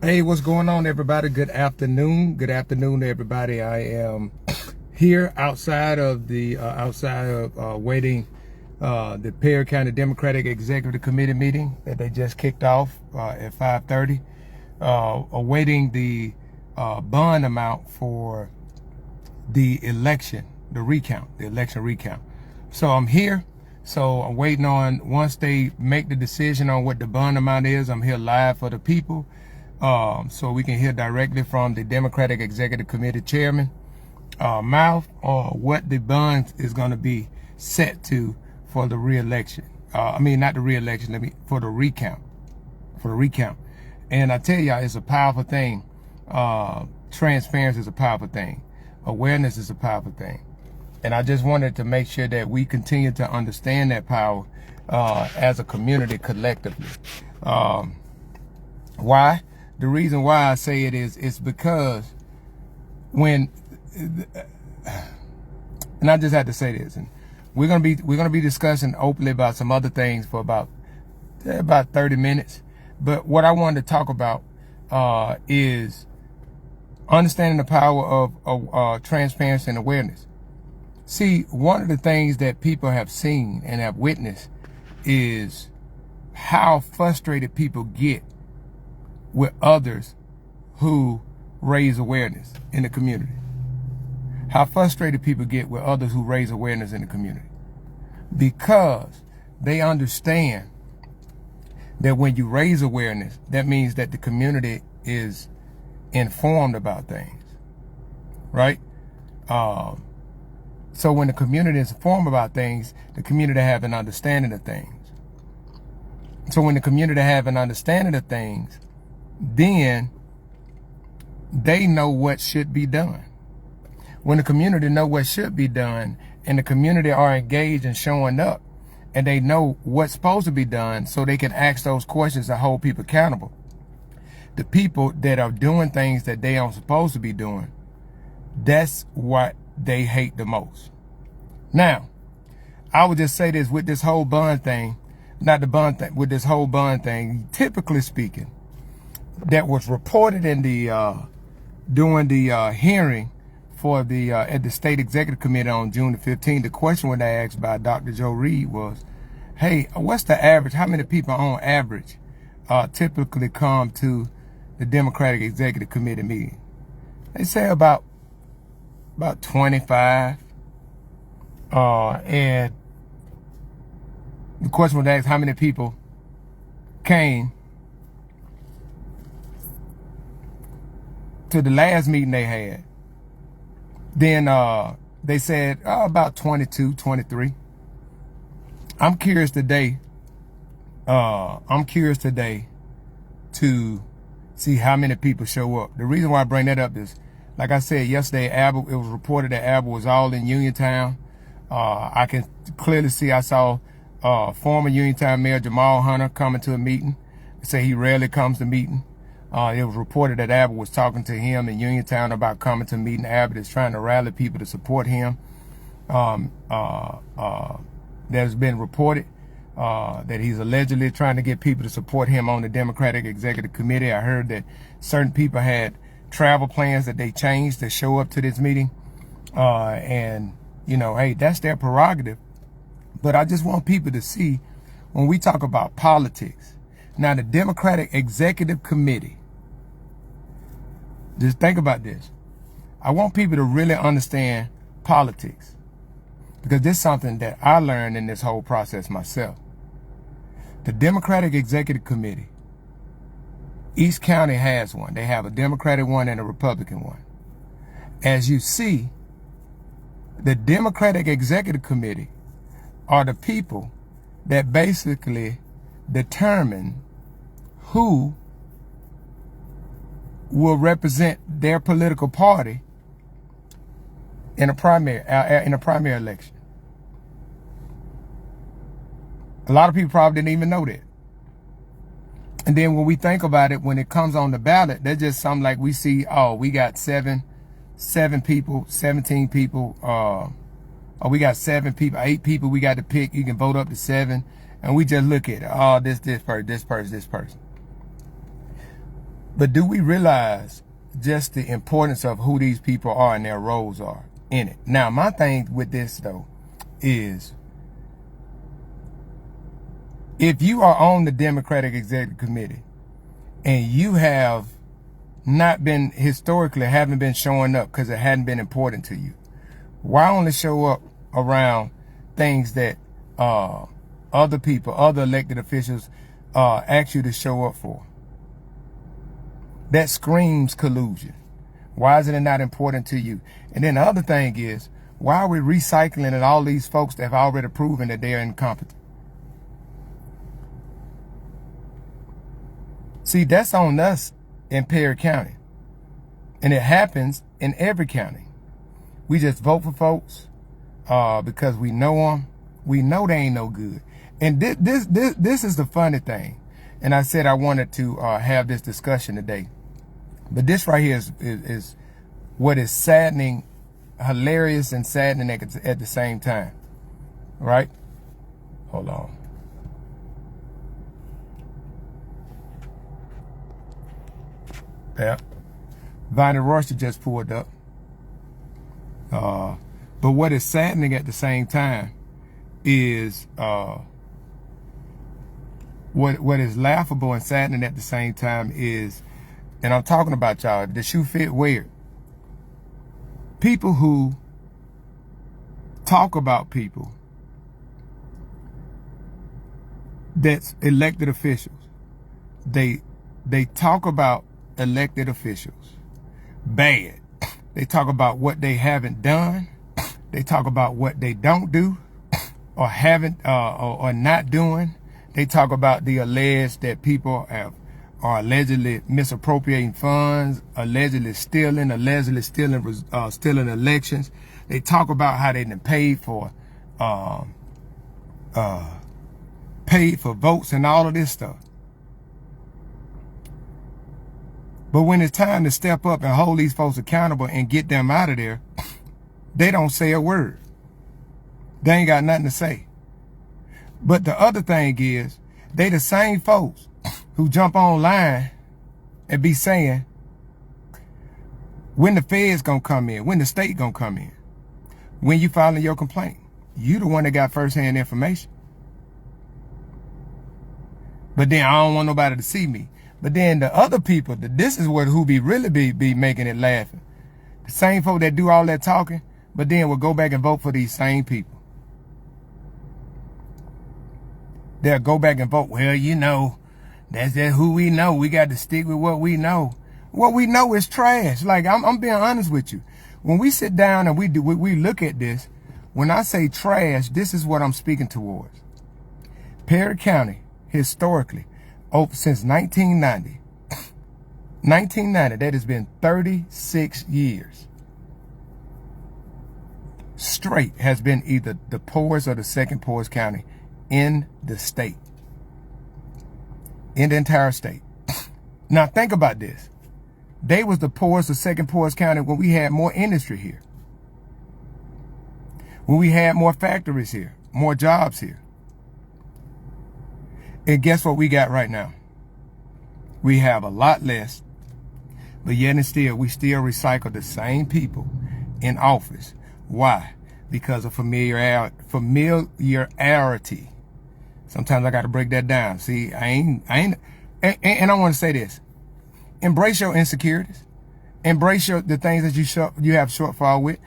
Hey, what's going on, everybody? Good afternoon. Good afternoon to everybody. I am here outside of waiting the Perry County Democratic Executive Committee meeting that they just kicked off at 5:30, awaiting the bond amount for the election recount. So I'm here. So I'm waiting on, once they make the decision on what the bond amount is, I'm here live for the people. So we can hear directly from the Democratic Executive Committee Chairman mouth what the bond is going to be set to for the re-election. Not the re-election, for the recount. And I tell y'all, it's a powerful thing. Transparency is a powerful thing. Awareness is a powerful thing. And I just wanted to make sure that we continue to understand that power as a community collectively. Why? The reason why I say it is because and I just had to say this, and we're gonna be discussing openly about some other things for about 30 minutes. But what I wanted to talk about is understanding the power of transparency and awareness. See, one of the things that people have seen and have witnessed is how frustrated people get with others who raise awareness in the community. How frustrated people get with others who raise awareness in the community. Because they understand that when you raise awareness, that means that the community is informed about things, right? So when the community is informed about things, the community have an understanding of things. So when the community have an understanding of things, then they know what should be done. When the community know what should be done, and the community are engaged and showing up, and they know what's supposed to be done, so they can ask those questions to hold people accountable. The people that are doing things that they aren't supposed to be doing, that's what they hate the most. Now, I would just say this with this whole bond thing, with this whole bond thing, typically speaking, that was reported in the during the hearing for the at the State Executive Committee on June the 15th. The question when they asked by Dr. Joe Reed was, hey, what's the average? How many people on average typically come to the Democratic Executive Committee meeting? They say about 25. And the question was asked, how many people came to the last meeting they had. Then they said about 22, 23. I'm curious today to see how many people show up. The reason why I bring that up is, like I said yesterday, it was reported that Abbott was all in Uniontown. I can clearly see, I saw former Uniontown Mayor Jamal Hunter coming to a meeting. They say he rarely comes to meeting. It was reported that Abbott was talking to him in Uniontown about coming to a meeting. Abbott is trying to rally people to support him. There's been reported that he's allegedly trying to get people to support him on the Democratic Executive Committee. I heard that certain people had travel plans that they changed to show up to this meeting. And, you know, hey, that's their prerogative. But I just want people to see, when we talk about politics, now the Democratic Executive Committee, just think about this. I want people to really understand politics, because this is something that I learned in this whole process myself. The Democratic Executive Committee, each county has one. They have a Democratic one and a Republican one. As you see, the Democratic Executive Committee are the people that basically determine who will represent their political party in a primary election. A lot of people probably didn't even know that. And then when we think about it, when it comes on the ballot, that's just something like we see, oh, we got 17 people, or we got 7 people, 8 people we got to pick. You can vote up to 7. And we just look at it. Oh, this person. But do we realize just the importance of who these people are and their roles are in it? Now, my thing with this, though, is if you are on the Democratic Executive Committee and you have not been, historically, haven't been showing up because it hadn't been important to you, why only show up around things that other people, other elected officials ask you to show up for? That screams collusion. Why is it not important to you? And then the other thing is, why are we recycling and all these folks that have already proven that they're incompetent? See, that's on us in Perry County. And it happens in every county. We just vote for folks because we know them. We know they ain't no good. And this is the funny thing. And I said I wanted to have this discussion today. But this right here is what is saddening, hilarious and saddening at the same time. Right? Hold on. Yeah. Viney Royster just pulled up. But what is saddening at the same time is what is laughable and saddening at the same time is, and I'm talking about y'all, the shoe fit weird. People who talk about people that's elected officials. They talk about elected officials bad. They talk about what they haven't done. They talk about what they don't do or haven't or not doing. They talk about the alleged that people are allegedly misappropriating funds, allegedly stealing elections. They talk about how they done paid for votes and all of this stuff. But when it's time to step up and hold these folks accountable and get them out of there, they don't say a word. They ain't got nothing to say. But the other thing is, they the same folks who jump online and be saying, when the feds gonna come in, when the state gonna come in, when you filing your complaint. You the one that got firsthand information. But then I don't want nobody to see me. But then the other people, this is what who really be making it laughing. The same folk that do all that talking, but then will go back and vote for these same people. They'll go back and vote. Well, you know, that's just who we know. We got to stick with what we know. What we know is trash. Like, I'm being honest with you. When we sit down and we look at this, when I say trash, this is what I'm speaking towards. Perry County, historically, since 1990, that has been 36 years straight, has been either the poorest or the second poorest county in the state, in the entire state. Now think about this. They was the poorest or second poorest county when we had more industry here, when we had more factories here, more jobs here. And guess what we got right now? We have a lot less, but yet and still, we still recycle the same people in office. Why? Because of familiarity. Sometimes I got to break that down. See, I ain't, and I want to say this. Embrace your insecurities. Embrace the things that you have shortfall with.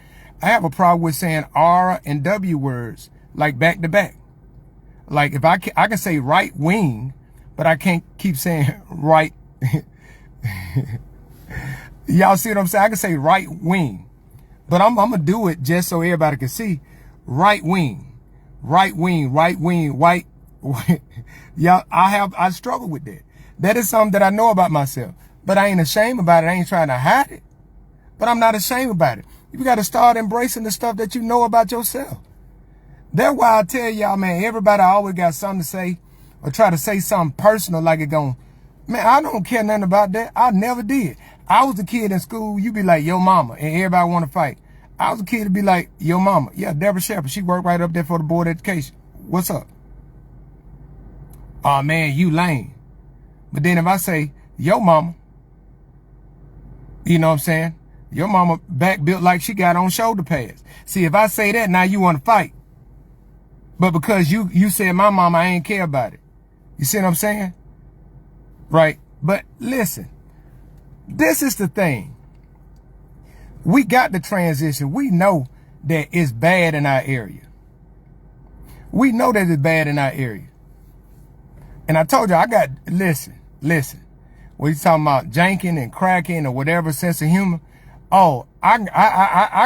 I have a problem with saying R and W words like back to back. Like if I can say right wing, but I can't keep saying right. Y'all see what I'm saying? I can say right wing, but I'm gonna do it just so everybody can see. Right wing, right wing, right wing, white. Y'all, I struggle with that. That is something that I know about myself, but I ain't ashamed about it. I ain't trying to hide it, but I'm not ashamed about it. You got to start embracing the stuff that you know about yourself. That's why I tell y'all, man, everybody always got something to say or try to say something personal like it gon'. Man, I don't care nothing about that. I never did. I was a kid in school, you be like, yo mama, and everybody want to fight. I was a kid to be like, yo mama. Yeah, Deborah Shepard, she worked right up there for the board of education. What's up? Oh man, you lame. But then if I say, yo mama, You know what I'm saying? Your mama back built like she got on shoulder pads. See, if I say that, now you want to fight. But because you said my mama, I ain't care about it. You see what I'm saying? Right? But listen, this is the thing. We got the transition. We know that it's bad in our area. We know that it's bad in our area. And I told you, listen. When you talking about janking and cracking or whatever sense of humor, oh, I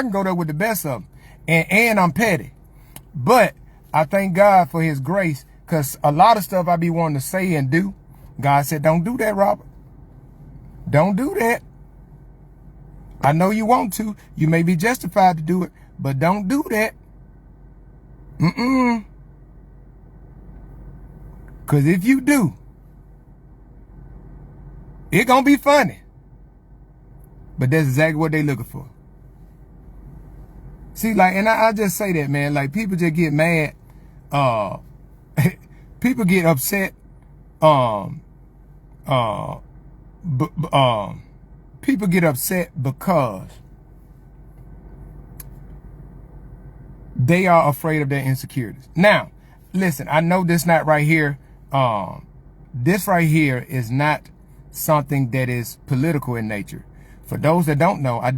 can go there with the best of them. And I'm petty. But I thank God for his grace, because a lot of stuff I be wanting to say and do, God said, don't do that, Robert. Don't do that. I know you want to. You may be justified to do it, but don't do that. Because if you do, it's going to be funny. But that's exactly what they looking for. See, like, and I just say that, man, like, people just get mad. People get upset. People get upset because they are afraid of their insecurities. Now, listen, I know this not right here. This right here is not something that is political in nature. For those that don't know, I'm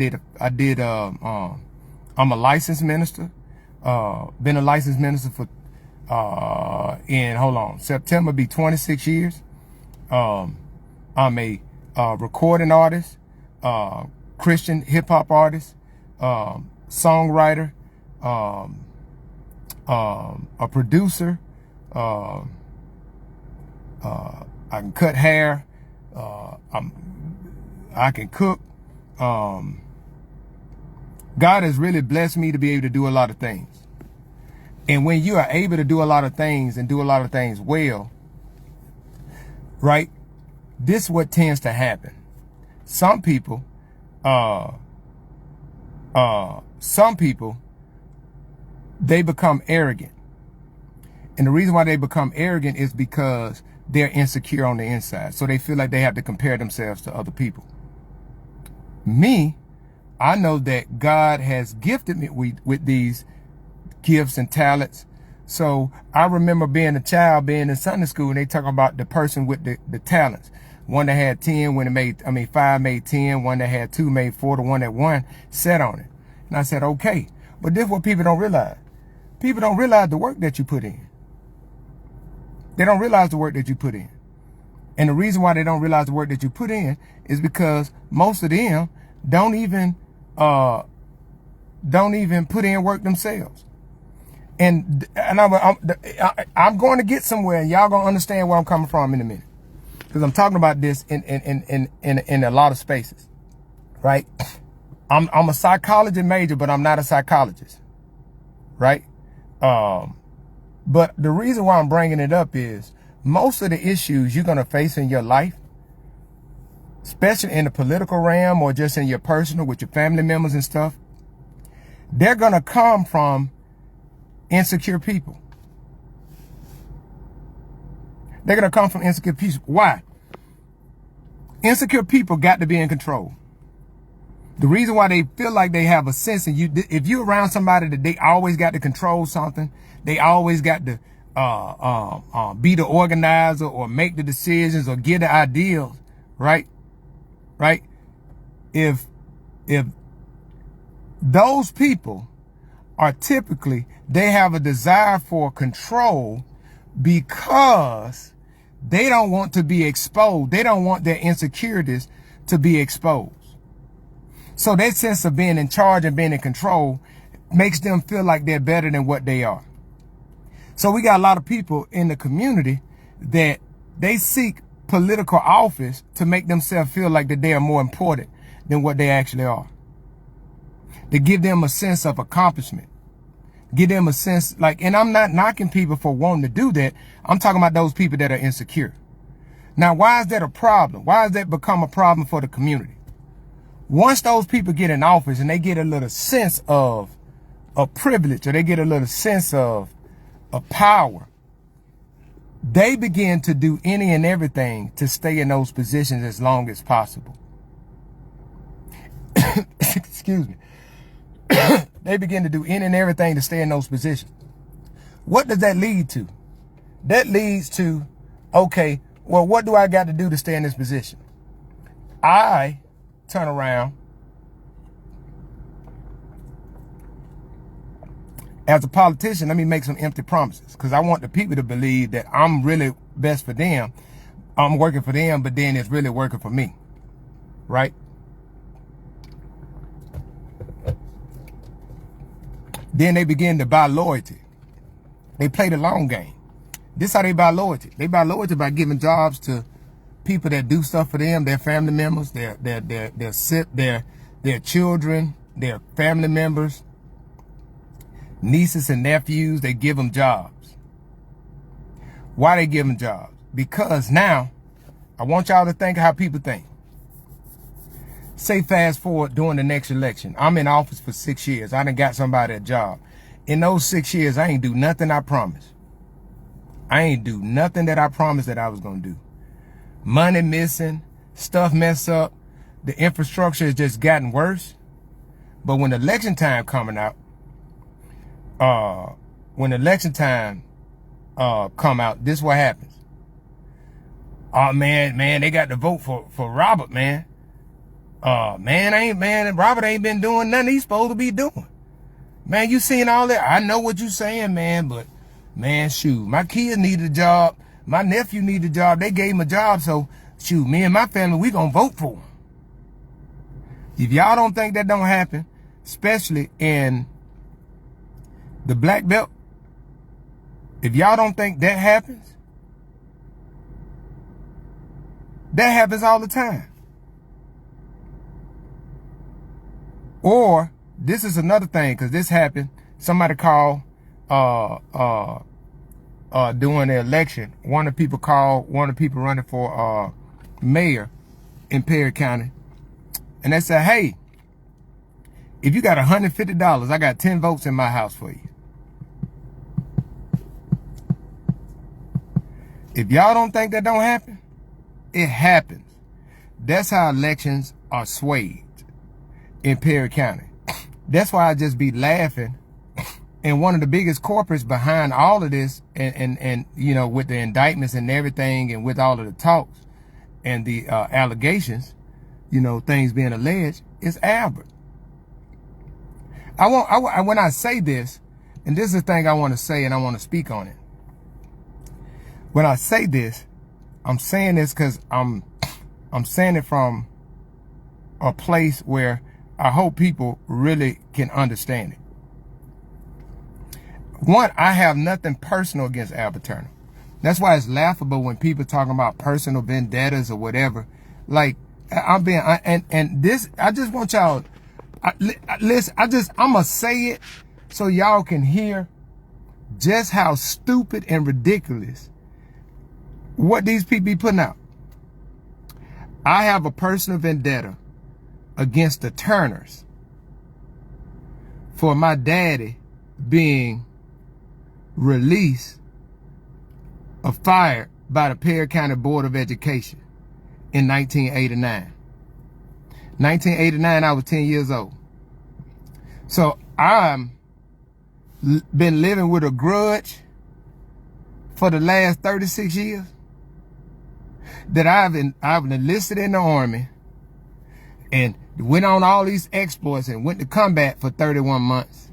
a licensed minister. Been a licensed minister for September be 26 years. I'm a recording artist, Christian hip hop artist, songwriter, a producer. I can cut hair. I can cook. God has really blessed me to be able to do a lot of things. And when you are able to do a lot of things and do a lot of things well, right, this is what tends to happen. Some people, they become arrogant. And the reason why they become arrogant is because they're insecure on the inside. So they feel like they have to compare themselves to other people. Me, I know that God has gifted me with these gifts and talents. So I remember being a child, being in Sunday school, and they talk about the person with the talents. One that had 10 when it made, 5 made 10. One that had 2 made 4. The one that won sat on it. And I said, okay. But this is what people don't realize. People don't realize the work that you put in. They don't realize the work that you put in. And the reason why they don't realize the work that you put in is because most of them don't even put in work themselves. And I'm going to get somewhere, and y'all gonna understand where I'm coming from in a minute, because I'm talking about this in a lot of spaces, right? I'm a psychology major, but I'm not a psychologist, right? But the reason why I'm bringing it up is most of the issues you're gonna face in your life, especially in the political realm or just in your personal with your family members and stuff, they're gonna come from insecure people. They're going to come from insecure people. Why? Insecure people got to be in control. The reason why they feel like they have a sense, and if you're around somebody that they always got to control something, they always got to be the organizer or make the decisions or get the ideals, right? Right? If those people are typically, they have a desire for control because they don't want to be exposed. They don't want their insecurities to be exposed. So that sense of being in charge and being in control makes them feel like they're better than what they are. So we got a lot of people in the community that they seek political office to make themselves feel like that they are more important than what they actually are. To give them a sense of accomplishment. Give them a sense, like, and I'm not knocking people for wanting to do that. I'm talking about those people that are insecure. Now, why is that a problem? Why has that become a problem for the community? Once those people get in office and they get a little sense of privilege, or they get a little sense of power, they begin to do any and everything to stay in those positions as long as possible. excuse me, they begin to do any and everything to stay in those positions. What does that lead to? That leads to, okay, well, what do I got to do to stay in this position? I turn around as a politician, let me make some empty promises, because I want the people to believe that I'm really best for them. I'm working for them, but then it's really working for me, right? Then they begin to buy loyalty. They play the long game. This is how they buy loyalty. They buy loyalty by giving jobs to people that do stuff for them, their family members, their children, their family members, nieces and nephews. They give them jobs. Why they give them jobs? Because now, I want y'all to think how people think. Say fast forward during the next election. I'm in office for 6 years. I done got somebody a job. In those 6 years, I ain't do nothing I promised. I ain't do nothing that I promised that I was going to do. Money missing, stuff messed up. The infrastructure has just gotten worse. But when election time coming out, come out, this what happens. Oh man, they got to vote for Robert, man. Robert ain't been doing nothing he's supposed to be doing. Man, you seen all that? I know what you saying, man, but man, shoot, my kids needed a job. My nephew needed a job. They gave him a job, so shoot, me and my family, we gonna vote for him. If y'all don't think that don't happen, especially in the black belt, if y'all don't think that happens all the time. Or this is another thing, because this happened. Somebody called during the election. One of the people called one of the people running for mayor in Perry County, and they said, "Hey, if you got $150, I got 10 votes in my house for you." If y'all don't think that don't happen, it happens. That's how elections are swayed in Perry County. That's why I just be laughing. And one of the biggest corporates behind all of this, and you know, with the indictments and everything, and with all of the talks and the allegations, you know, things being alleged, is Albert. When I say this, and this is the thing I want to say, and I want to speak on it. When I say this, I'm saying this because I'm saying it from a place where I hope people really can understand it. One, I have nothing personal against Albert Turner. That's why it's laughable when people talking about personal vendettas or whatever. Like, I'm I just want y'all, listen, I'm going to say it so y'all can hear just how stupid and ridiculous what these people be putting out. I have a personal vendetta against the Turners for my daddy being released or fired by the Perry County Board of Education in 1989. 1989, I was 10 years old. So I'm been living with a grudge for the last 36 years that I've enlisted in the Army and went on all these exploits and went to combat for 31 months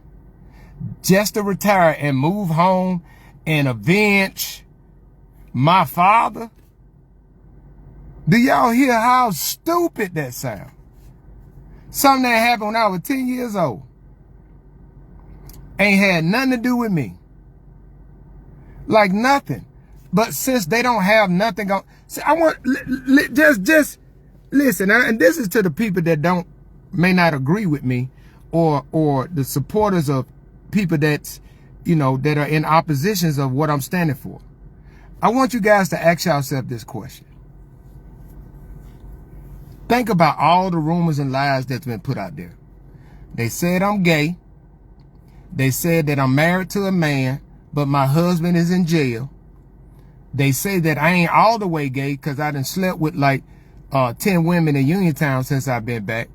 just to retire and move home and avenge my father. Do y'all hear how stupid that sounds? Something that happened when I was 10 years old. Ain't had nothing to do with me. Like nothing. But since they don't have nothing going, I want just listen. And this is to the people that may not agree with me, or the supporters of people that's, you know, that are in oppositions of what I'm standing for. I want you guys to ask yourself this question. Think about all the rumors and lies that's been put out there. They said I'm gay. They said that I'm married to a man, but my husband is in jail. They say that I ain't all the way gay because I done slept with like 10 women in Uniontown since I've been back.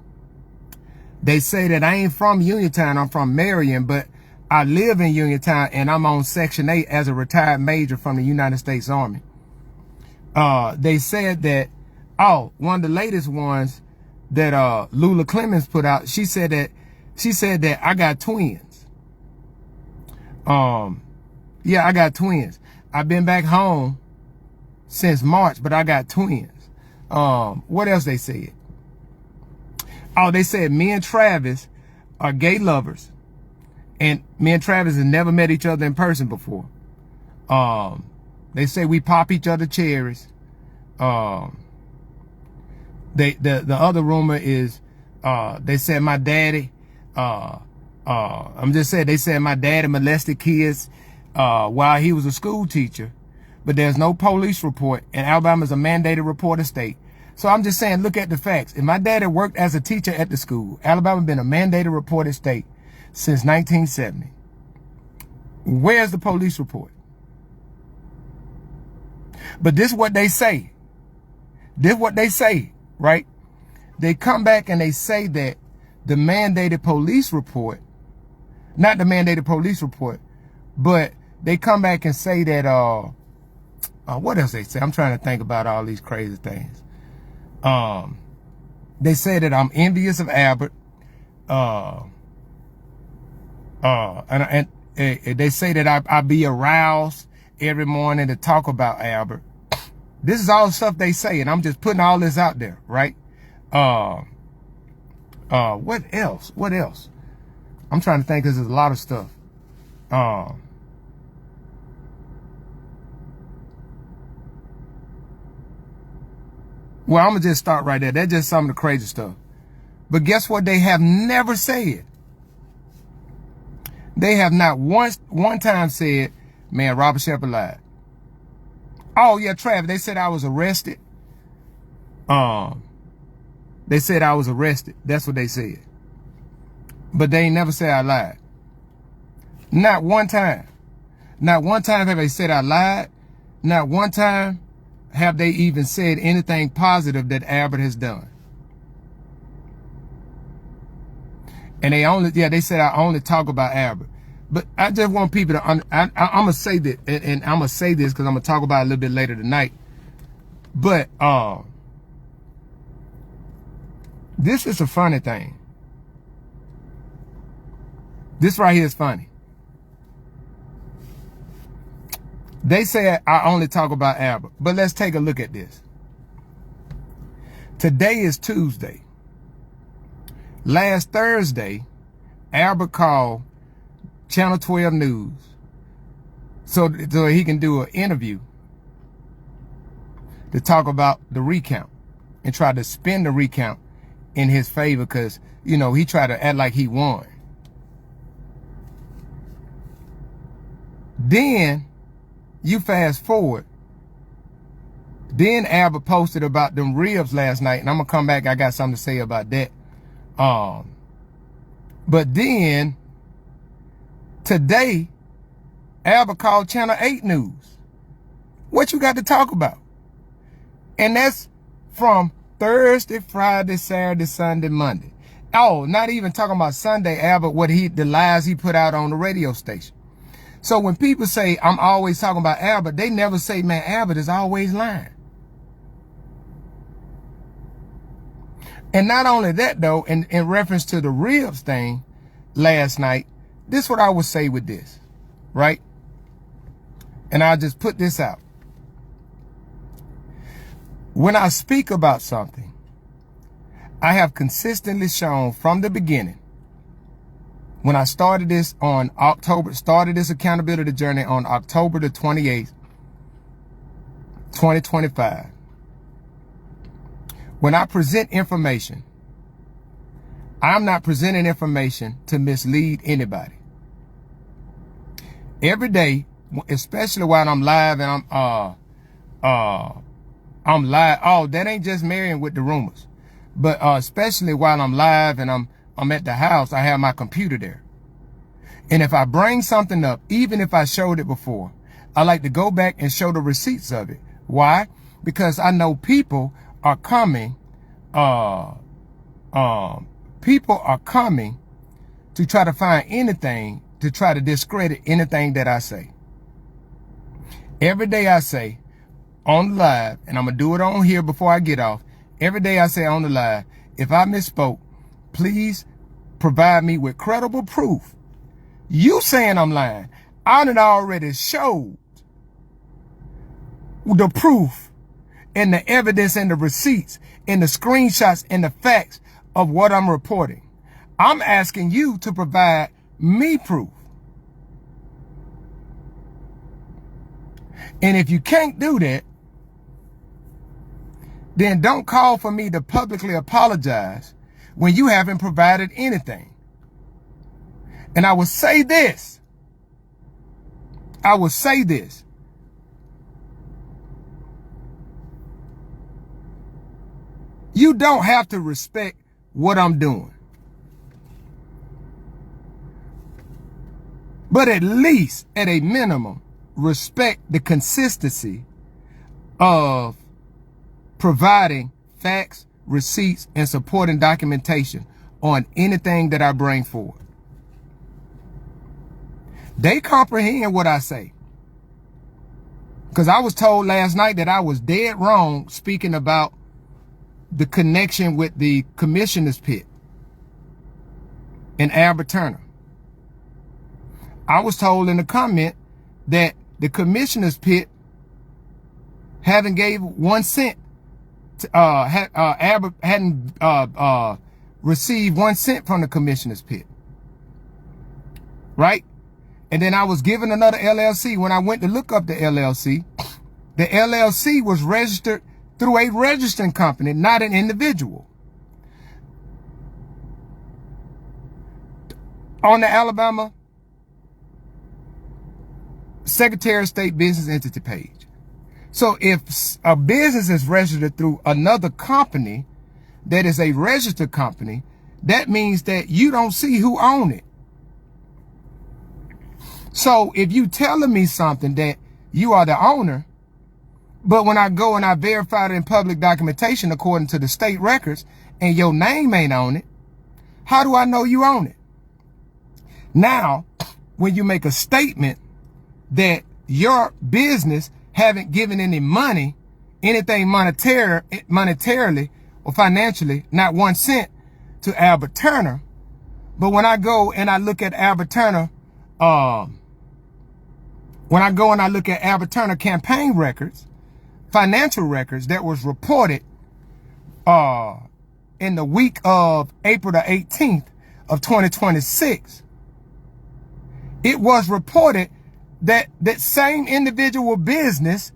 They say that I ain't from Uniontown, I'm from Marion, but I live in Uniontown and I'm on Section 8 as a retired major from the United States Army. They said that, one of the latest ones that Lula Clemens put out, she said that I got twins. Yeah, I got twins. I've been back home since March, but I got twins. What else they said? They said me and Travis are gay lovers. And me and Travis have never met each other in person before. They say we pop each other cherries. The other rumor is, they said my daddy, they said my daddy molested kids, while he was a school teacher, but there's no police report, and Alabama's a mandated reporter state. So I'm just saying, look at the facts. If my daddy worked as a teacher at the school, Alabama been a mandated reported state since 1970. Where's the police report? But this is what they say. This is what they say, right? They come back and they say that the mandated police report, not the mandated police report, but they come back and say that, what else they say? I'm trying to think about all these crazy things. They say that I'm envious of Albert. And they say that I be aroused every morning to talk about Albert. This is all stuff they say, and I'm just putting all this out there, right? What else? What else? I'm trying to think, because there's a lot of stuff. Well, I'm gonna just start right there. That's just some of the crazy stuff. But guess what they have never said? They have not one time said, man, Robert Shepard lied. Oh yeah, Travis, they said I was arrested. They said I was arrested. That's what they said. But they ain't never said I lied. Not one time. Not one time have they said I lied. Not one time have they even said anything positive that Albert has done. And they said I only talk about Albert. But I just want people to, I'm going to say that, and I'm going to say this because I'm going to talk about it a little bit later tonight. But this is a funny thing. This right here is funny. They say I only talk about Albert, but let's take a look at this. Today is Tuesday. Last Thursday, Albert called Channel 12 News so he can do an interview to talk about the recount and try to spin the recount in his favor because, you know, he tried to act like he won. Then you fast forward. Then Albert posted about them ribs last night, and I'm gonna come back. I got something to say about that. But then today, Albert called Channel 8 News. What you got to talk about? And that's from Thursday, Friday, Saturday, Sunday, Monday. Oh, not even talking about Sunday, Albert, the lies he put out on the radio station. So when people say I'm always talking about Albert, they never say, man, Albert is always lying. And not only that, though, in reference to the ribs thing last night, this is what I would say with this, right? And I'll just put this out. When I speak about something, I have consistently shown from the beginning, when I started this accountability journey on October the 28th, 2025. When I present information, I'm not presenting information to mislead anybody. Every day, especially while I'm live and I'm live. Oh, that ain't just Marion with the rumors. But especially while I'm live and I'm at the house, I have my computer there. And if I bring something up, even if I showed it before, I like to go back and show the receipts of it. Why? Because I know people are coming to people are coming to try to find anything to try to discredit anything that I say. Every day I say on the live, and I'm going to do it on here before I get off. Every day I say on the live, if I misspoke, please provide me with credible proof. You saying I'm lying, I done already showed the proof and the evidence and the receipts and the screenshots and the facts of what I'm reporting. I'm asking you to provide me proof. And if you can't do that, then don't call for me to publicly apologize when you haven't provided anything. And I will say this. You don't have to respect what I'm doing. But at least, at a minimum, respect the consistency of providing facts, receipts, and supporting documentation on anything that I bring forward. They comprehend what I say. Because I was told last night that I was dead wrong speaking about the connection with the commissioner's pit and Albert Turner. I was told in the comment that the commissioner's pit haven't gave 1 cent. Albert hadn't received 1 cent from the commissioner's pit. Right? And then I was given another LLC. When I went to look up the LLC was registered through a registering company, not an individual. On the Alabama Secretary of State business entity page. So if a business is registered through another company that is a registered company, that means that you don't see who owns it. So if you telling me something that you are the owner, but when I go and I verify it in public documentation according to the state records and your name ain't on it, how do I know you own it? Now, when you make a statement that your business haven't given any money, anything monetarily or financially, not 1 cent to Albert Turner. But when I go and I look at Albert Turner, campaign records, financial records that was reported in the week of April the 18th of 2026, it was reported that that same individual business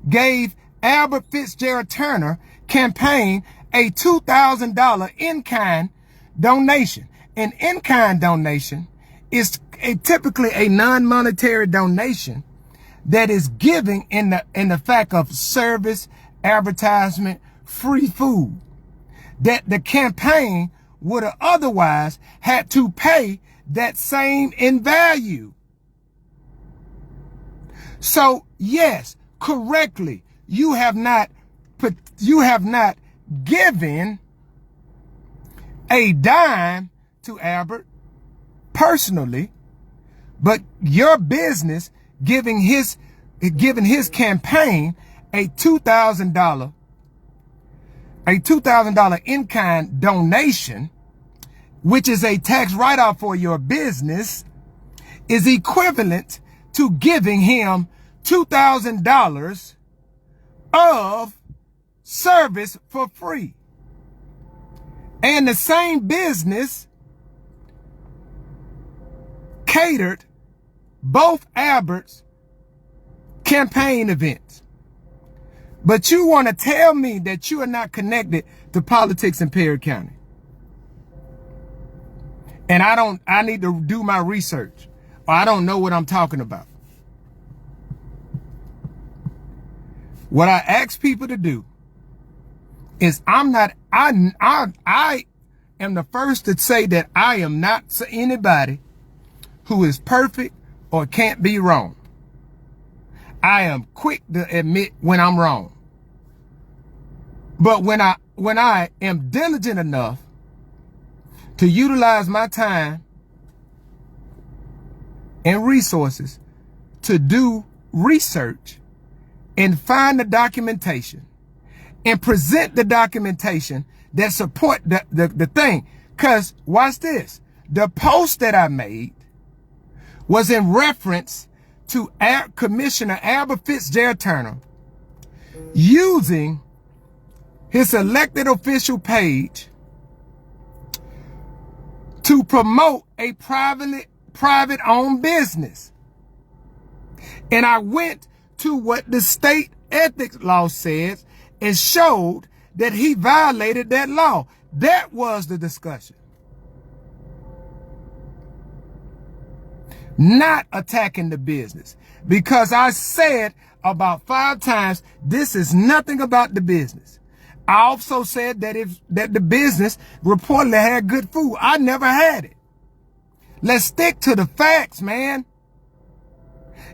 gave Albert Fitzgerald Turner campaign a $2,000 in-kind donation. An in-kind donation is typically a non-monetary donation that is giving in the fact of service, advertisement, free food, that the campaign would have otherwise had to pay that same in value. So yes, correctly, you have not given a dime to Albert personally, but your business giving his campaign a $2,000 in-kind donation, which is a tax write-off for your business, is equivalent to giving him $2,000 of service for free. And the same business catered both Albert's campaign events. But you want to tell me that you are not connected to politics in Perry County. And I need to do my research, or I don't know what I'm talking about. What I ask people to do is I am the first to say that I am not anybody who is perfect or can't be wrong. I am quick to admit when I'm wrong. But when I am diligent enough to utilize my time and resources to do research and find the documentation and present the documentation that support the thing. Because watch this. The post that I made was in reference to Commissioner Albert Fitzgerald Turner using his elected official page to promote a private owned business. And I went to what the state ethics law says and showed that he violated that law. That was the discussion. Not attacking the business. Because I said about 5 times, this is nothing about the business. I also said that that the business reportedly had good food. I never had it. Let's stick to the facts, man.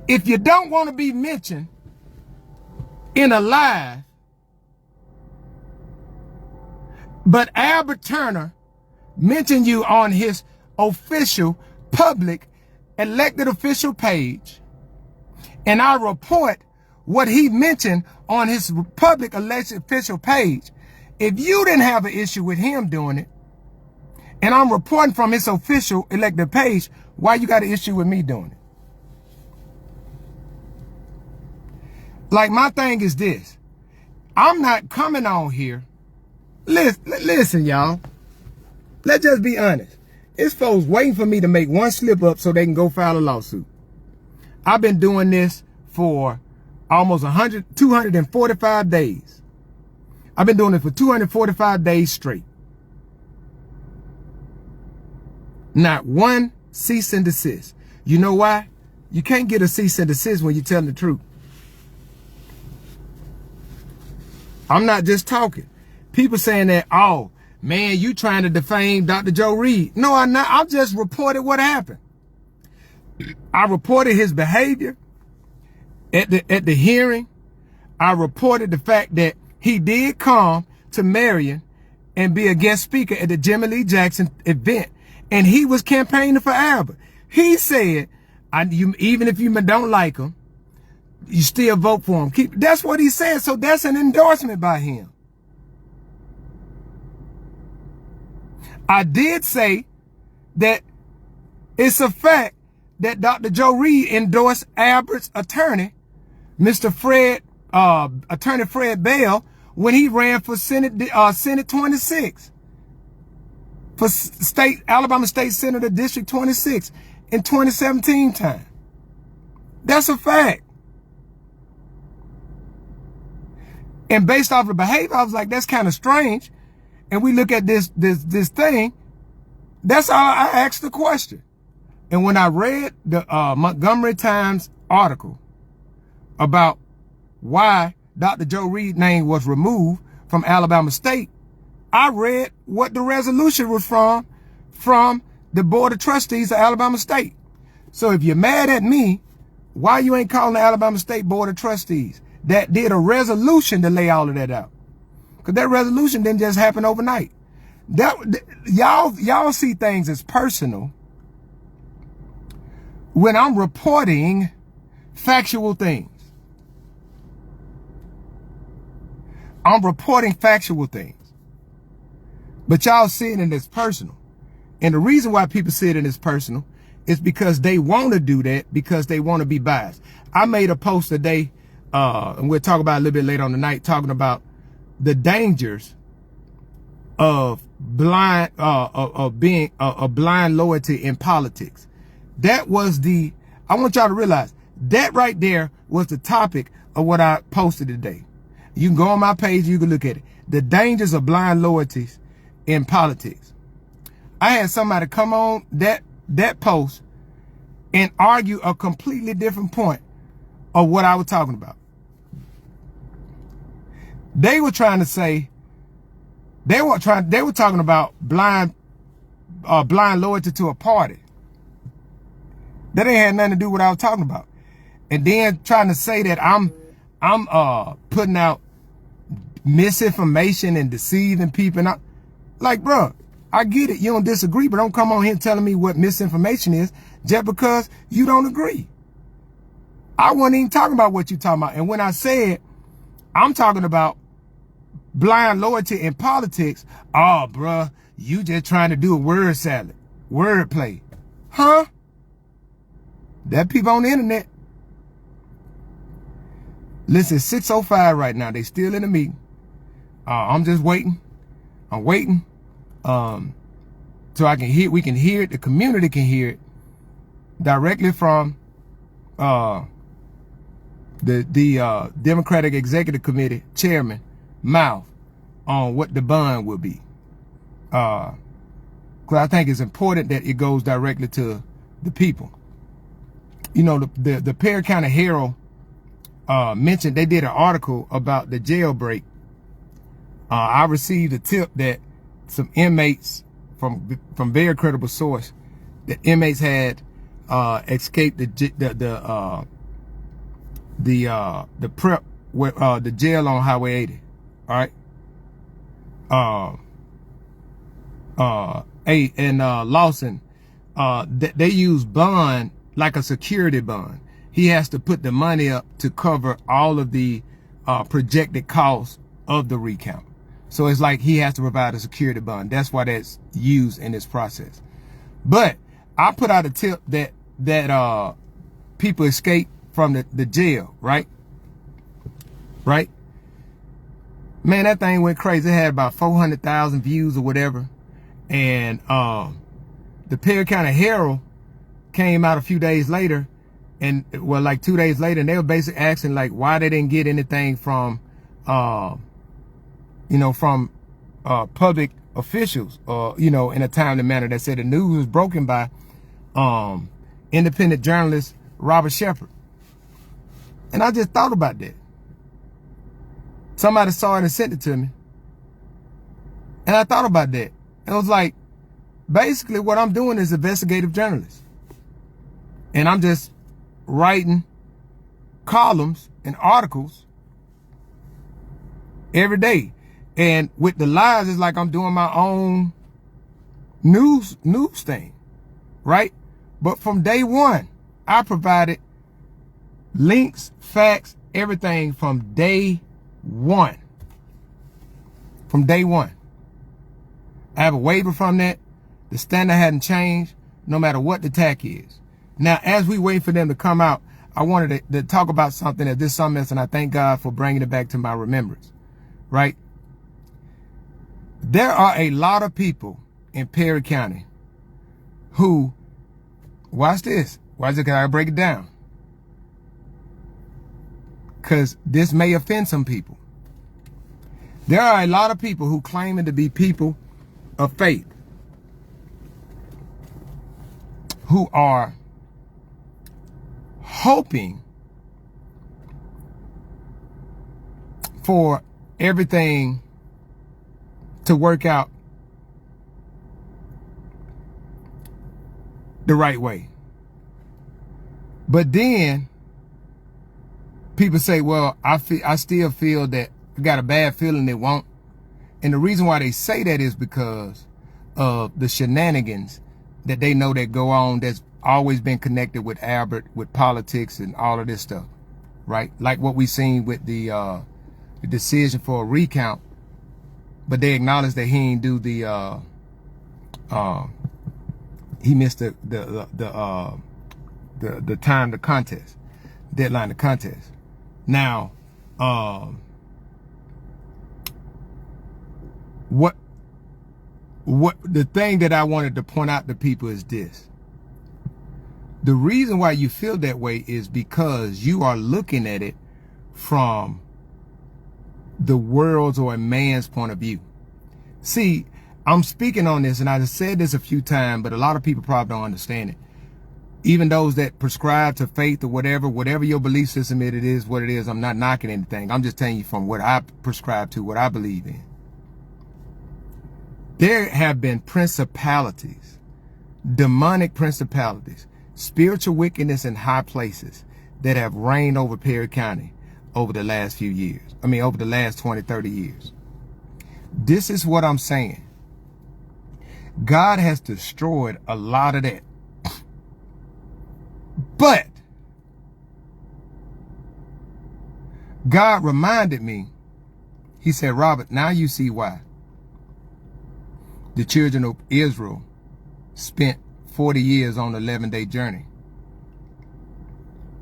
If you don't want to be mentioned in a live, but Albert Turner mentioned you on his official, public, elected official page, and I report what he mentioned on his public elected official page, if you didn't have an issue with him doing it, and I'm reporting from his official elected page, why you got an issue with me doing it? Like, my thing is this. I'm not coming on here. Listen, y'all. Let's just be honest. It's folks waiting for me to make one slip up so they can go file a lawsuit. I've been doing this for almost 245 days. I've been doing it for 245 days straight. Not one cease and desist. You know why? You can't get a cease and desist when you're telling the truth. I'm not just talking. People saying that, oh, man, you trying to defame Dr. Joe Reed. No, I'm not. I just reported what happened. I reported his behavior at the hearing. I reported the fact that he did come to Marion and be a guest speaker at the Jimmy Lee Jackson event. And he was campaigning for Albert. He said, even if you don't like him, you still vote for him. That's what he said. So that's an endorsement by him. I did say that it's a fact that Dr. Joe Reed endorsed Albert's attorney, Attorney Fred Bell, when he ran for Senate 26, for Alabama State Senator District 26 in 2017 time. That's a fact. And based off the behavior, I was like, that's kind of strange. And we look at this thing. That's all I asked the question. And when I read the Montgomery Times article about why Dr. Joe Reed's name was removed from Alabama State, I read what the resolution was from the Board of Trustees of Alabama State. So if you're mad at me, why you ain't calling the Alabama State Board of Trustees that did a resolution to lay all of that out? Because that resolution didn't just happen overnight. Y'all see things as personal when I'm reporting factual things. I'm reporting factual things. But y'all see it in as personal. And the reason why people see it in as personal is because they want to do that, because they want to be biased. I made a post today, and we'll talk about it a little bit later on tonight, talking about the dangers of being a blind loyalty in politics. That was I want y'all to realize that right there was the topic of what I posted today. You can go on my page, you can look at it. The dangers of blind loyalties in politics. I had somebody come on that post and argue a completely different point of what I was talking about. They were trying to say, they were talking about blind loyalty to a party. That ain't had nothing to do with what I was talking about. And then trying to say that I'm putting out misinformation and deceiving people. And like, bro, I get it. You don't disagree, but don't come on here telling me what misinformation is just because you don't agree. I wasn't even talking about what you're talking about. And when I said I'm talking about blind loyalty in politics, oh, bruh, you just trying to do a word salad, word play. Huh? That people on the internet. Listen, 6:05 right now. They still in the meeting. I'm just waiting. I'm waiting. So I can hear, we can hear it, the community can hear it directly from the Democratic Executive Committee Chairman mouth on what the bond will be. Because I think it's important that it goes directly to the people. You know, the Perry County Herald mentioned, they did an article about the jailbreak. I received a tip that some inmates from very credible source, that inmates had escaped the prep with the jail on Highway 80. All right. And Lawson, they use bond like a security bond. He has to put the money up to cover all of the projected costs of the recount. So it's like he has to provide a security bond. That's why that's used in this process. But I put out a tip that people escape from the jail, right? Right? Man, that thing went crazy. It had about 400,000 views or whatever. And the Perry County Herald came out a few days later, and well, like 2 days later, and they were basically asking like why they didn't get anything from from public officials, in a timely manner. That said the news was broken by independent journalist Robert Shepard. And I just thought about that. Somebody saw it and sent it to me. And I thought about that. And I was like, basically what I'm doing is investigative journalism. And I'm just writing columns and articles every day. And with the lies, it's like I'm doing my own news thing, right? But from day one, I provided links, facts, everything from day one. From day one. I have a waiver from that. The standard hadn't changed, no matter what the tack is. Now, as we wait for them to come out, I wanted to talk about something at this summit, and I thank God for bringing it back to my remembrance, right? There are a lot of people in Perry County who, watch this. Watch it, because I break it down. Because this may offend some people. There are a lot of people who claim to be people of faith, who are hoping for everything to work out the right way. But then people say, well, I still feel that I got a bad feeling it won't. And the reason why they say that is because of the shenanigans that they know that go on, that's always been connected with Albert, with politics and all of this stuff, right? Like what we seen with the decision for a recount, but they acknowledge that he ain't do the he missed the time to contest, deadline to contest. Now, what the thing that I wanted to point out to people is this. The reason why you feel that way is because you are looking at it from the world's or a man's point of view. See, I'm speaking on this, and I've said this a few times, but a lot of people probably don't understand it. Even those that prescribe to faith or whatever your belief system it is what it is. I'm not knocking anything. I'm just telling you from what I prescribe to, what I believe in. There have been principalities, demonic principalities, spiritual wickedness in high places that have reigned over Perry County over the last few years. I mean, over the last 20, 30 years. This is what I'm saying. God has destroyed a lot of that. But God reminded me, he said, Robert, now you see why the children of Israel spent 40 years on the 11-day journey.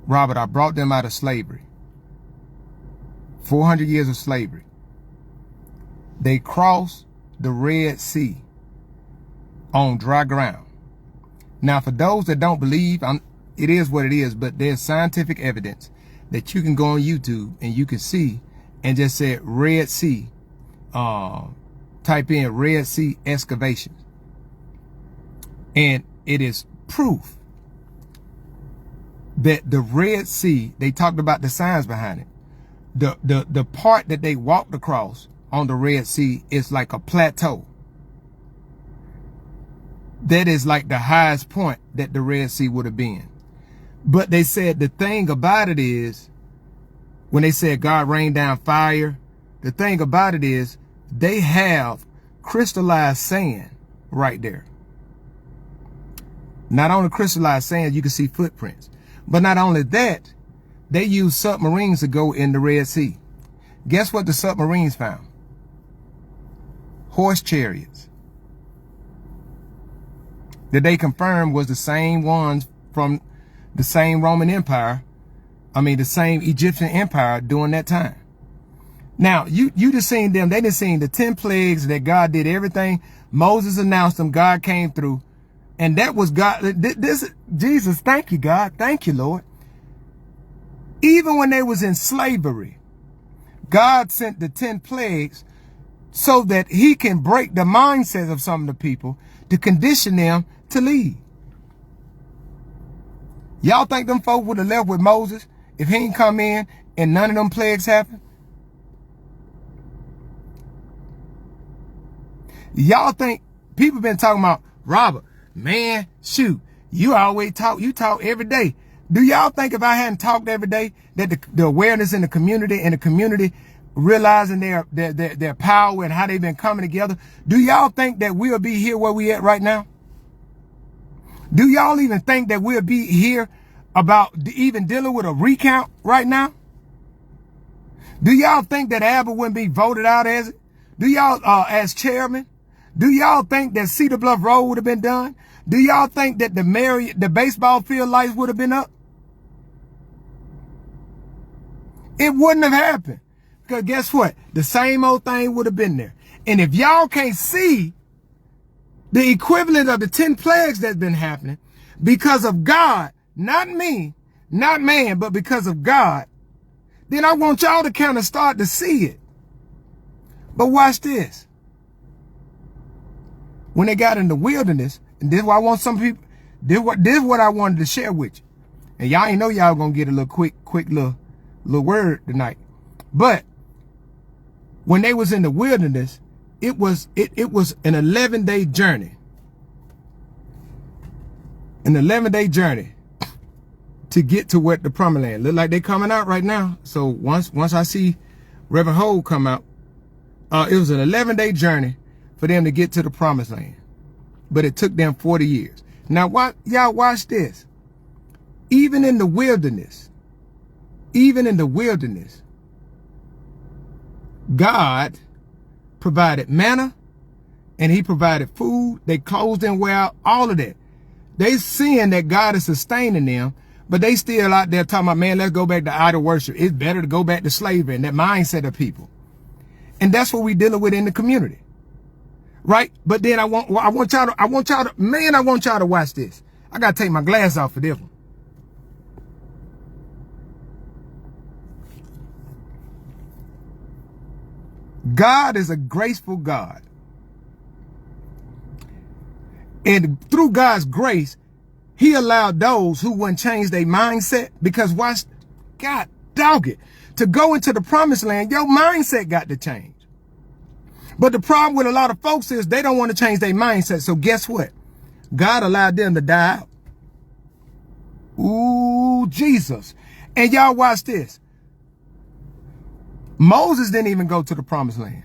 Robert, I brought them out of slavery. 400 years of slavery. They crossed the Red Sea on dry ground. Now, for those that don't believe, it is what it is, but there's scientific evidence that you can go on YouTube and you can see and just say Red Sea, type in Red Sea excavations. And it is proof that the Red Sea, they talked about the science behind it. The part that they walked across on the Red Sea is like a plateau. That is like the highest point that the Red Sea would have been. But they said the thing about it is, when they said God rained down fire, the thing about it is they have crystallized sand right there. Not only crystallized sand, you can see footprints. But not only that, they use submarines to go in the Red Sea. Guess what the submarines found? Horse chariots. That they confirmed was the same ones from the same Roman Empire. The same Egyptian Empire during that time. Now, you just seen them. They just seen the 10 plagues that God did everything. Moses announced them. God came through. And that was God. Jesus, thank you, God. Thank you, Lord. Even when they was in slavery, God sent the 10 plagues so that he can break the mindsets of some of the people to condition them to leave. Y'all think them folk would have left with Moses if he ain't come in and none of them plagues happened? Y'all think people been talking about, Robert, man, shoot, you always talk, you talk every day. Do y'all think if I hadn't talked every day that the awareness in the community realizing their power and how they've been coming together, do y'all think that we'll be here where we at right now? Do y'all even think that we'll be here about even dealing with a recount right now? Do y'all think that Abbott wouldn't be voted out as it? Do y'all as chairman? Do y'all think that Cedar Bluff Road would have been done? Do y'all think that the baseball field lights would have been up? It wouldn't have happened. Because guess what? The same old thing would have been there. And if y'all can't see the equivalent of the 10 plagues that's been happening because of God, not me, not man, but because of God, then I want y'all to kind of start to see it. But watch this. When they got in the wilderness, and this is what I want some people, this is what I wanted to share with you. And y'all ain't know y'all gonna get a little quick little word tonight. But when they was in the wilderness, it was an 11-day journey. An 11-day journey to get to what the promised land. Look like they coming out right now. So once I see Reverend Hogue come out, it was an 11-day journey for them to get to the promised land. But it took them 40 years. Now, y'all watch this. Even in the wilderness, God provided manna and he provided food. They clothed them well, all of that. They seeing that God is sustaining them, but they still out there talking about, man, let's go back to idol worship. It's better to go back to slavery and that mindset of people. And that's what we're dealing with in the community. Right? But then I want y'all to watch this. I got to take my glass off for this one. God is a graceful God. And through God's grace, he allowed those who wouldn't change their mindset, because watch, God dog it, to go into the promised land, your mindset got to change. But the problem with a lot of folks is they don't want to change their mindset. So guess what? God allowed them to die out. Ooh, Jesus. And y'all watch this. Moses didn't even go to the promised land.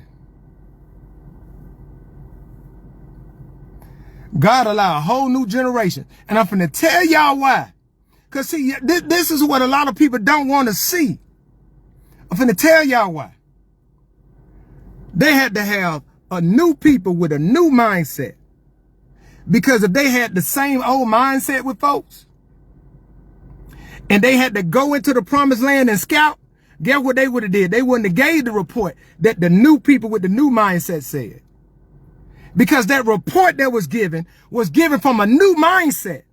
God allow a whole new generation. And I'm finna tell y'all why. Because see, this is what a lot of people don't want to see. I'm finna tell y'all why. They had to have a new people with a new mindset. Because if they had the same old mindset with folks, and they had to go into the promised land and scout, guess what they would have did? They wouldn't have gave the report that the new people with the new mindset said. Because that report that was given from a new mindset.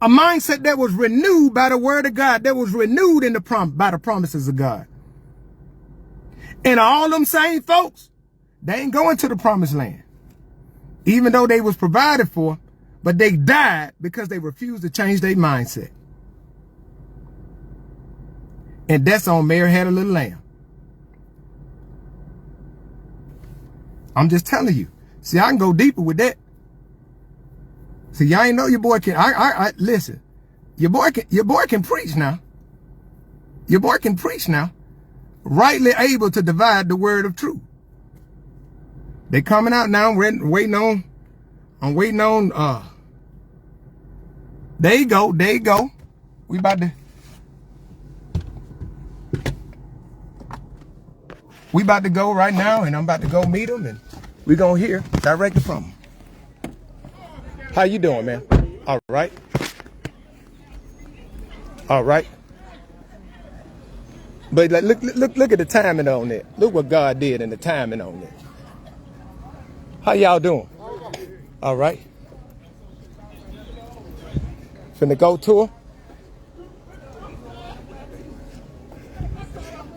A mindset that was renewed by the word of God, that was renewed in by the promises of God. And all them same folks, they ain't going to the promised land. Even though they was provided for, but they died because they refused to change their mindset. And that's on Mary Had a Little Lamb. I'm just telling you. See, I can go deeper with that. See, y'all ain't know your boy can. Listen. Your boy can preach now. Your boy can preach now. Rightly able to divide the word of truth. They coming out now. I'm waiting on. There you go. There you go. We about to go right now, and I'm about to go meet them, and we gonna hear directly from them. How you doing, man? All right. All right. But like, look at the timing on it. Look what God did in the timing on it. How y'all doing? All right. Finna go tour.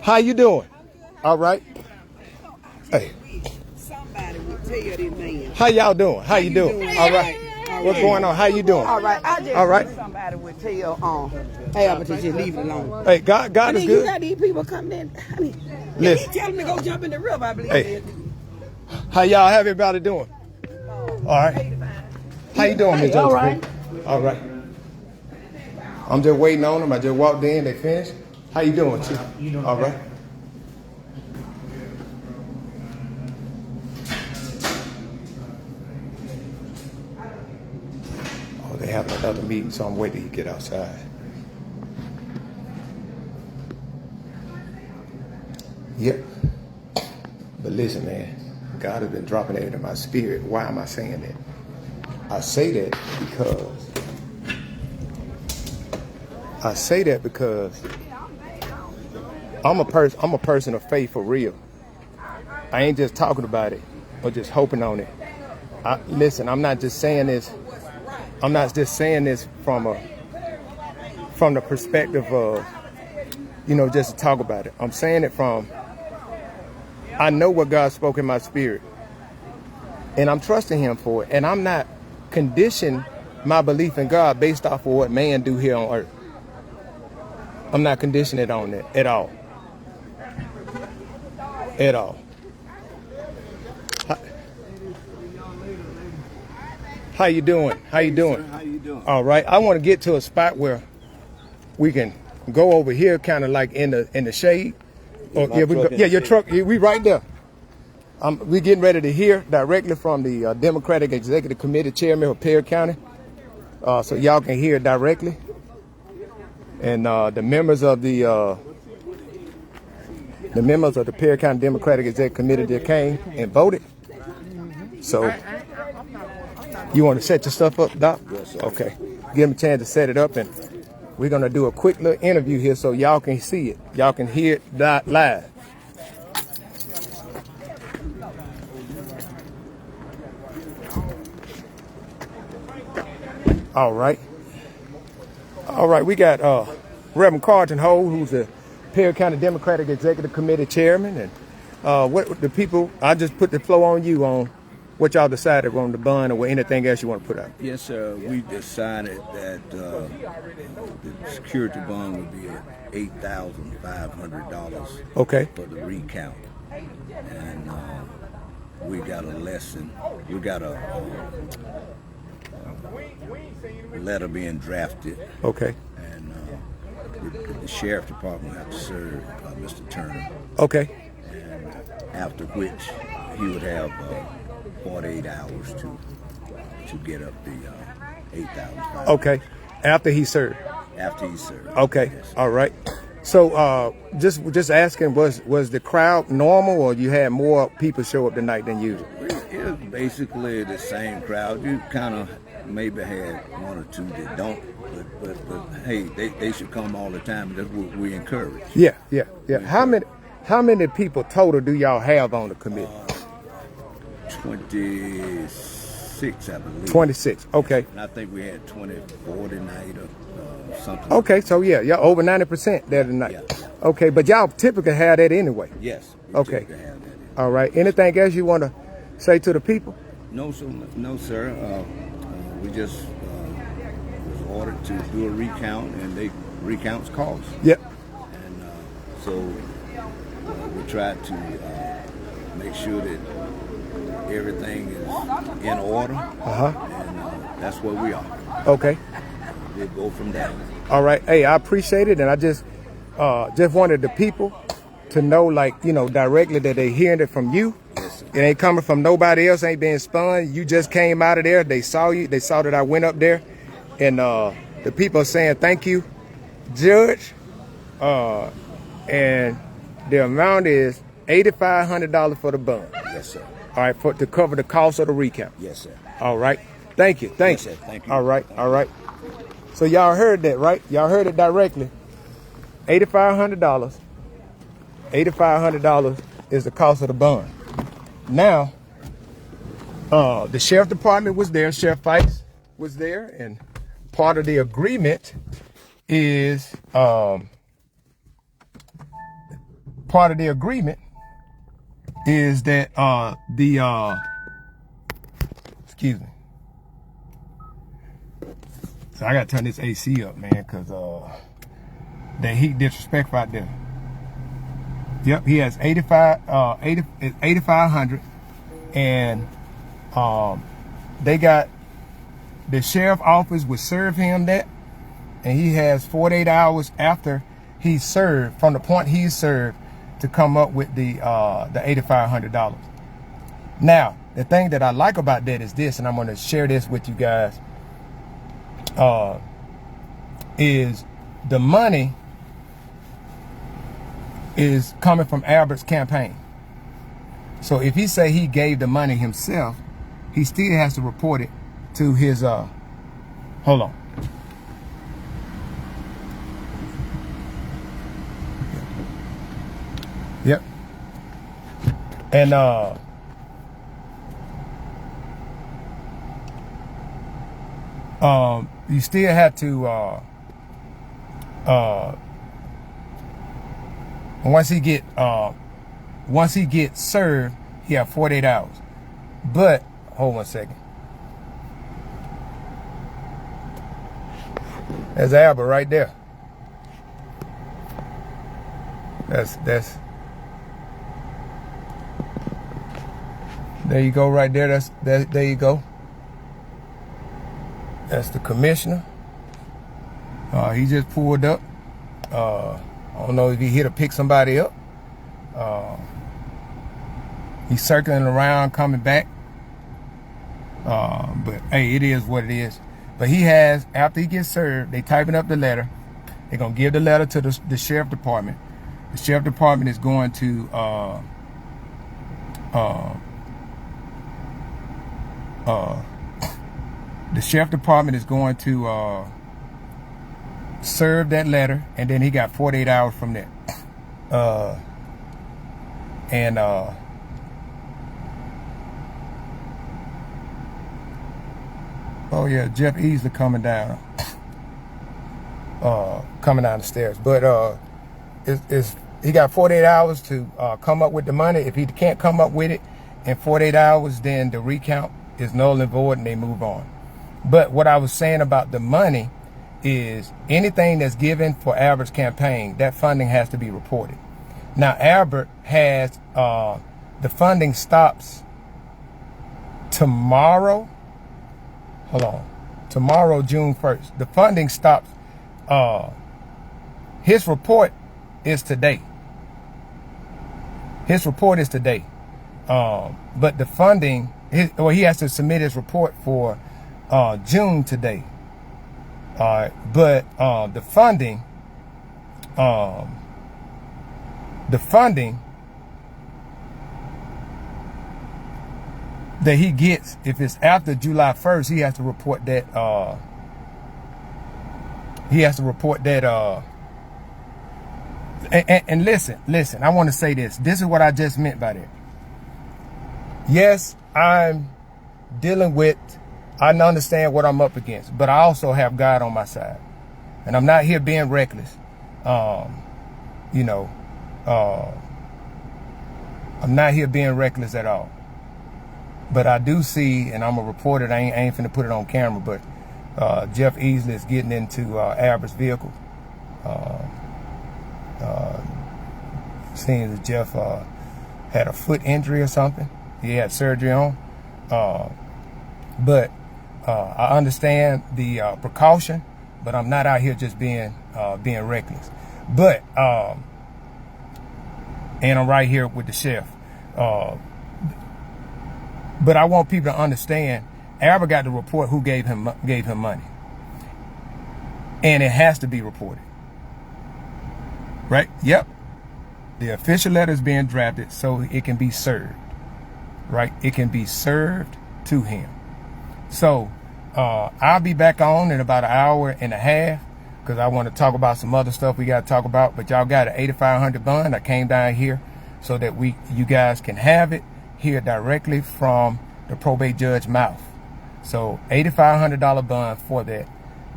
How you doing? All right. Hey. Somebody will tell you man. How y'all doing? How you doing? All right. What's going on? How you doing? All right. I just all right. Somebody would tell hey, I'm gonna just leave it alone. Hey, God is good. You got these people coming in. I mean, listen. Tell them to go jump in the river, I believe. Hey. How y'all have everybody doing? All right. How you doing, Miss Josephine? All right. All right. I'm just waiting on them. I just walked in. They finished. How you doing, Chief? All right. Oh, they having another meeting, so I'm waiting to get outside. Yep. But listen, man. God has been dropping that into my spirit. Why am I saying that? I say that because I'm a person of faith for real. I ain't just talking about it or just hoping on it. Listen, I'm not just saying this. I'm not just saying this from the perspective of, just to talk about it. I'm saying it from, I know what God spoke in my spirit, and I'm trusting him for it. And I'm not conditioning my belief in God based off of what man do here on earth. I'm not conditioning it on that at all. At all. How you doing? How you doing? How you doing? All right. I want to get to a spot where we can go over here, kind of like in the shade. Your truck. We right there. We getting ready to hear directly from the Democratic Executive Committee Chairman of Perry County, so y'all can hear directly. And the members of the Perry County Democratic Executive Committee that came and voted. So, you want to set your stuff up, Doc? Yes, sir. Okay. Give them a chance to set it up, and we're gonna do a quick little interview here so y'all can see it. Y'all can hear it live. All right. All right, we got Reverend Carlton Hold, who's the Perry County Democratic Executive Committee Chairman. And what the people, I just put the flow on you on what y'all decided on the bond or anything else you want to put out. Yes, sir. We decided that the security bond would be $8,500 Okay. for the recount. And we got a lesson. We got a letter being drafted. Okay. And the sheriff department have to serve Mr. Turner. Okay. And after which he would have 48 hours to to get up the 8,500. Okay. After he served. After he served. Okay. Yes. All right. So just asking, was the crowd normal, or you had more people show up tonight than usual? It was basically the same crowd. You kind of maybe had one or two that don't, but hey, they should come all the time. That's what we encourage. Yeah. How many people total do y'all have on the committee? 26, I believe. 26. Okay. And I think we had 24 tonight or something. Okay. So yeah, over 90% there tonight. Yeah. Okay, but y'all typically have that anyway. Yes. We Okay. typically have that. All right. Anything else you want to say to the people? No, sir. We just was ordered to do a recount, and they recounts costs. Yep. And so we tried to make sure that everything is in order. And that's where we are. Okay. We'll go from there. All right. Hey, I appreciate it, and I just wanted the people to know, like, directly that they hearing it from you. Yes, sir. It ain't coming from nobody else. Ain't being spun. You just came out of there. They saw you. They saw that I went up there, and the people are saying thank you, Judge. And the amount is $8,500 for the bond. Yes, sir. All right, to cover the cost of the recount. Yes, sir. All right. Thank you. Thank you. Yes, sir. Thank you. All right. All right. So y'all heard that, right? Y'all heard it directly. $8,500. $8,500 is the cost of the bond. Now, the sheriff department was there. Sheriff Fikes was there, and part of the agreement is that excuse me. So I gotta turn this AC up, man, cause that heat disrespectful out there. Yep, he has 8,500, and they got the sheriff office would serve him that, and he has 48 hours after he served, from the point he served, to come up with the $8,500. Now, the thing that I like about that is this, and I'm going to share this with you guys, is the money is coming from Albert's campaign. So if he say he gave the money himself, he still has to report it to his hold on. Yep. And you still have to once he gets served, he have 48 hours. But hold 1 second. There's Albert right there. That's there you go right there. There you go. That's the commissioner. He just pulled up. I don't know if he here to pick somebody up. He's circling around, coming back. But hey, it is what it is. But he has, after he gets served, they typing up the letter. They're gonna give the letter to the sheriff department. The sheriff department is going to serve that letter, and then he got 48 hours from that. Oh yeah, Jeff Easley coming down the stairs. But he got 48 hours to come up with the money. If he can't come up with it in 48 hours, then the recount is null and void and they move on. But what I was saying about the money is anything that's given for Albert's campaign, that funding has to be reported. Now Albert has the funding stops tomorrow. Hold on. Tomorrow, June 1st. The funding stops. His report is today. But the funding, he has to submit his report for June today. All right, but the funding that he gets, if it's after July 1st, he has to report that and listen, I want to say this. This is what I just meant by that. Yes, I'm dealing with, I understand what I'm up against, but I also have God on my side. And I'm not here being reckless. You know, I'm not here being reckless at all. But I do see, and I'm going to report it, I ain't finna put it on camera, but Jeff Easley is getting into Albert's vehicle. Seems that Jeff had a foot injury or something. He had surgery on. But I understand the precaution, but I'm not out here just being reckless. But and I'm right here with the chef. But I want people to understand, Albert got to report who gave him money, and it has to be reported. Right? Yep. The official letter is being drafted so it can be served. Right? It can be served to him. So I'll be back on in about an hour and a half because I want to talk about some other stuff we got to talk about. But y'all got an $8,500 bond. I came down here so that you guys can have it here directly from the probate judge's mouth. So $8,500 bond for that.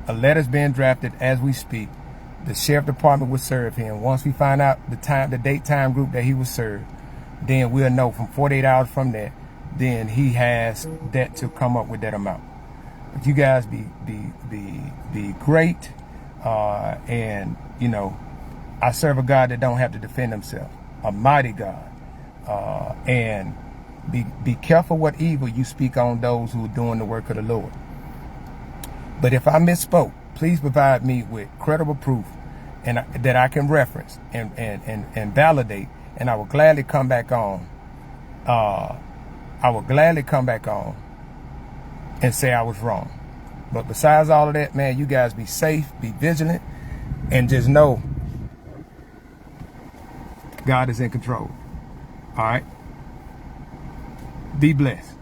A letter's being drafted as we speak. The sheriff department will serve him. Once we find out the date, time group that he was served, then we'll know from 48 hours from that, then he has that to come up with that amount. But you guys be great. And you know, I serve a God that don't have to defend himself, a mighty God. And be careful what evil you speak on those who are doing the work of the Lord. But if I misspoke, please provide me with credible proof and that I can reference and validate, and I will gladly come back on. I will gladly come back on and say I was wrong. But besides all of that, man, you guys be safe, be vigilant, and just know God is in control. All right? Be blessed.